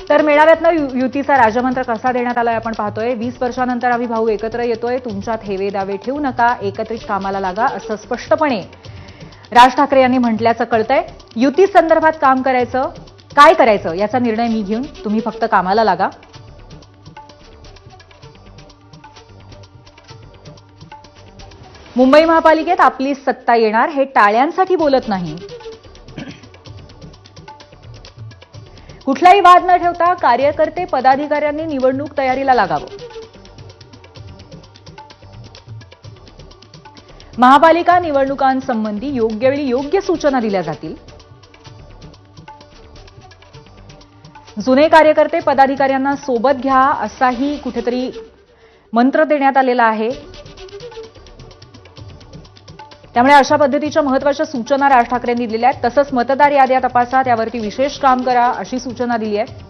तर मेळाव्यातनं युतीचा राजमंत्र कसा देण्यात आलाय आपण पाहतोय. 20 वर्षांनंतर आम्ही भाऊ एकत्र येतोय, तुमच्यात हेवे दावे ठेवू नका, एकत्रित कामाला लागा, असं स्पष्टपणे राज ठाकरे यांनी म्हटल्याचं कळतंय. युती संदर्भात काम करायचं, काय करायचं याचा निर्णय मी घेऊन, तुम्ही फक्त कामाला लागा. मुंबई महापालिकेत आपली सत्ता येणार हे टाळ्यांसाठी बोलत नाही. कुठलाही वाद न ठेवता कार्यकर्ते पदाधिकाऱ्यांनी निवडणूक तयारीला लागावं. महापालिका निवडणुकांसंबंधी योग्य वेळी योग्य सूचना दिल्या जातील. जुने कार्यकर्ते पदाधिकाऱ्यांना सोबत घ्या असाही कुठेतरी मंत्र देण्यात आलेला आहे. त्यामुळे अशा पद्धतीच्या महत्त्वाच्या सूचना राज ठाकरेंनी दिलेल्या आहेत. तसंच मतदार याद्या तपासा, त्यावरती विशेष काम करा अशी सूचना दिली आहे.